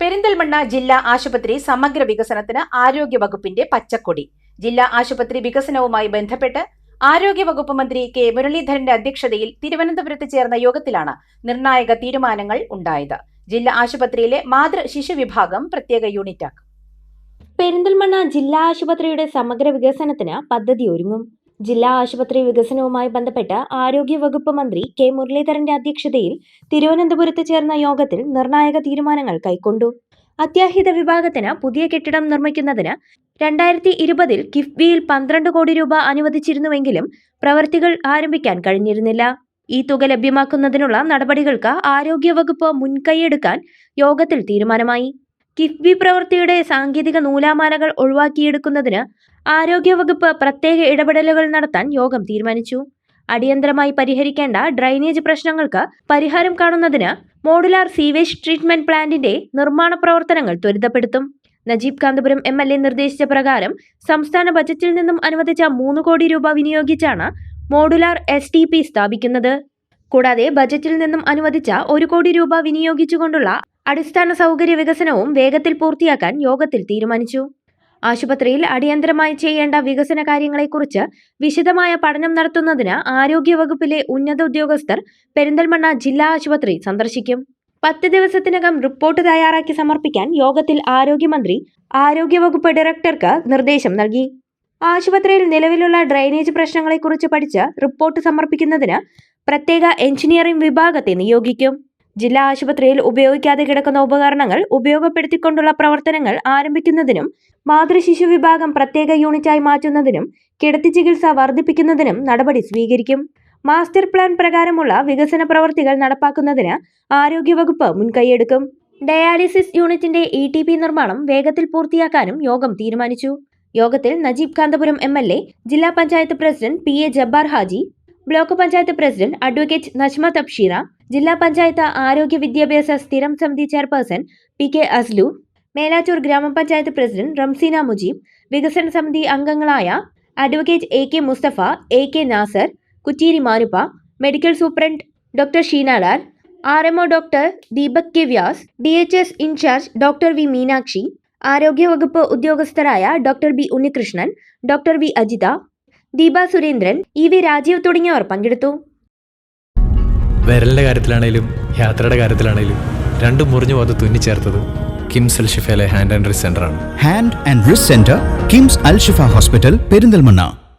പെരിന്തൽമണ്ണ ജില്ലാ ആശുപത്രി സമഗ്ര വികസനത്തിന് ആരോഗ്യവകുപ്പിന്റെ പച്ചക്കൊടി. ജില്ലാ ആശുപത്രി വികസനവുമായി ബന്ധപ്പെട്ട് ആരോഗ്യവകുപ്പ് മന്ത്രി കെ മുരളീധരന്റെ അധ്യക്ഷതയിൽ തിരുവനന്തപുരത്ത് ചേർന്ന യോഗത്തിലാണ് നിർണായക തീരുമാനങ്ങൾ ഉണ്ടായത്. ജില്ലാ ആശുപത്രിയിലെ മാതൃ ശിശു വിഭാഗം പ്രത്യേക യൂണിറ്റാക്കും. പെരിന്തൽമണ്ണ ജില്ലാ ആശുപത്രിയുടെ സമഗ്ര വികസനത്തിന് പദ്ധതി ഒരുങ്ങും. ജില്ലാ ആശുപത്രി വികസനവുമായി ബന്ധപ്പെട്ട് ആരോഗ്യവകുപ്പ് മന്ത്രി കെ മുരളീധരന്റെ അധ്യക്ഷതയിൽ തിരുവനന്തപുരത്ത് ചേർന്ന യോഗത്തിൽ നിർണായക തീരുമാനങ്ങൾ കൈക്കൊണ്ടു. അത്യാഹിത വിഭാഗത്തിന് പുതിയ കെട്ടിടം നിർമ്മിക്കുന്നതിന് 2020 കിഫ്ബിയിൽ 12 കോടി രൂപ അനുവദിച്ചിരുന്നുവെങ്കിലും പ്രവൃത്തികൾ ആരംഭിക്കാൻ കഴിഞ്ഞിരുന്നില്ല. ഈ തുക ലഭ്യമാക്കുന്നതിനുള്ള നടപടികൾക്ക് ആരോഗ്യവകുപ്പ് മുൻകൈയെടുക്കാൻ യോഗത്തിൽ തീരുമാനമായി. കിഫ്ബി പ്രവൃത്തിയുടെ സാങ്കേതിക നൂലാമാലകൾ ഒഴിവാക്കിയെടുക്കുന്നതിന് ആരോഗ്യവകുപ്പ് പ്രത്യേക ഇടപെടലുകൾ നടത്താൻ യോഗം തീരുമാനിച്ചു. അടിയന്തരമായി പരിഹരിക്കേണ്ട ഡ്രൈനേജ് പ്രശ്നങ്ങൾക്ക് പരിഹാരം കാണുന്നതിന് മോഡുലാർ സീവേജ് ട്രീറ്റ്മെന്റ് പ്ലാന്റിന്റെ നിർമ്മാണ പ്രവർത്തനങ്ങൾ ത്വരിതപ്പെടുത്തും. നജീബ് കാന്തപുരം MLA നിർദ്ദേശിച്ച പ്രകാരം സംസ്ഥാന ബജറ്റിൽ നിന്നും അനുവദിച്ച 3 കോടി രൂപ വിനിയോഗിച്ചാണ് മോഡുലാർ STP സ്ഥാപിക്കുന്നത്. കൂടാതെ ബജറ്റിൽ നിന്നും അനുവദിച്ച 1 കോടി രൂപ വിനിയോഗിച്ചുകൊണ്ടുള്ള അടിസ്ഥാന സൗകര്യ വികസനവും വേഗത്തിൽ പൂർത്തിയാക്കാൻ യോഗത്തിൽ തീരുമാനിച്ചു. ആശുപത്രിയിൽ അടിയന്തരമായി ചെയ്യേണ്ട വികസന കാര്യങ്ങളെക്കുറിച്ച് വിശദമായ പഠനം നടത്തുന്നതിന് ആരോഗ്യവകുപ്പിലെ ഉന്നത ഉദ്യോഗസ്ഥർ പെരിന്തൽമണ്ണ ജില്ലാ ആശുപത്രി സന്ദർശിക്കും. 10 ദിവസത്തിനകം റിപ്പോർട്ട് തയ്യാറാക്കി സമർപ്പിക്കാൻ യോഗത്തിൽ ആരോഗ്യമന്ത്രി ആരോഗ്യവകുപ്പ് ഡയറക്ടർക്ക് നിർദ്ദേശം നൽകി. ആശുപത്രിയിൽ നിലവിലുള്ള ഡ്രൈനേജ് പ്രശ്നങ്ങളെക്കുറിച്ച് പഠിച്ച് റിപ്പോർട്ട് സമർപ്പിക്കുന്നതിന് പ്രത്യേക എഞ്ചിനീയറിംഗ് വിഭാഗത്തെ നിയോഗിക്കും. ജില്ലാ ആശുപത്രിയിൽ ഉപയോഗിക്കാതെ കിടക്കുന്ന ഉപകരണങ്ങൾ ഉപയോഗപ്പെടുത്തിക്കൊണ്ടുള്ള പ്രവർത്തനങ്ങൾ ആരംഭിക്കുന്നതിനും മാതൃശിശു വിഭാഗം പ്രത്യേക യൂണിറ്റായി മാറ്റുന്നതിനും കിടത്തി ചികിത്സ വർദ്ധിപ്പിക്കുന്നതിനും നടപടി സ്വീകരിക്കും. മാസ്റ്റർ പ്ലാൻ പ്രകാരമുള്ള വികസന പ്രവർത്തികൾ നടപ്പാക്കുന്നതിന് ആരോഗ്യവകുപ്പ് മുൻകൈയെടുക്കും. ഡയാലിസിസ് യൂണിറ്റിന്റെ ETP നിർമ്മാണം വേഗത്തിൽ പൂർത്തിയാക്കാനും യോഗം തീരുമാനിച്ചു. യോഗത്തിൽ നജീബ് കാന്തപുരം MLA, ജില്ലാ panchayat president PA Jabbar Haji, block panchayat president advocate Najma Thabsheera, ജില്ലാ പഞ്ചായത്ത് ആരോഗ്യ വിദ്യാഭ്യാസ സ്ഥിരം സമിതി ചെയർപേഴ്സൺ PK അസ്ലു, മേലാറ്റൂർ ഗ്രാമപഞ്ചായത്ത് പ്രസിഡന്റ് റംസീന മുജീബ്, വികസന സമിതി അംഗങ്ങളായ advocate AK Musthafa, AK Nasar, Kutteeri Manuppa, medical superintendent doctor Sheena Lal, RMO doctor Deepak K Vyas, DHS incharge doctor V Meenakshi, ആരോഗ്യവകുപ്പ് ഉദ്യോഗസ്ഥരായ doctor B Unnikrishnan, doctor V Ajitha, Deepa Surendran, EV Rajeev തുടങ്ങിയവർ പങ്കെടുത്തു. വിരലിന്റെ കാര്യത്തിലാണേലും യാത്രയുടെ കാര്യത്തിലാണേലും രണ്ടും മുറിഞ്ഞു പോകാതെ തുന്നിച്ചേർത്തത് കിംസ് അൽ ഷിഫയിലെ ഹാൻഡ് ആൻഡ് റിസ്റ്റ് സെന്ററാണ്. Hand and wrist centre, KIMS Al Shifa hospital, Perinthalmanna.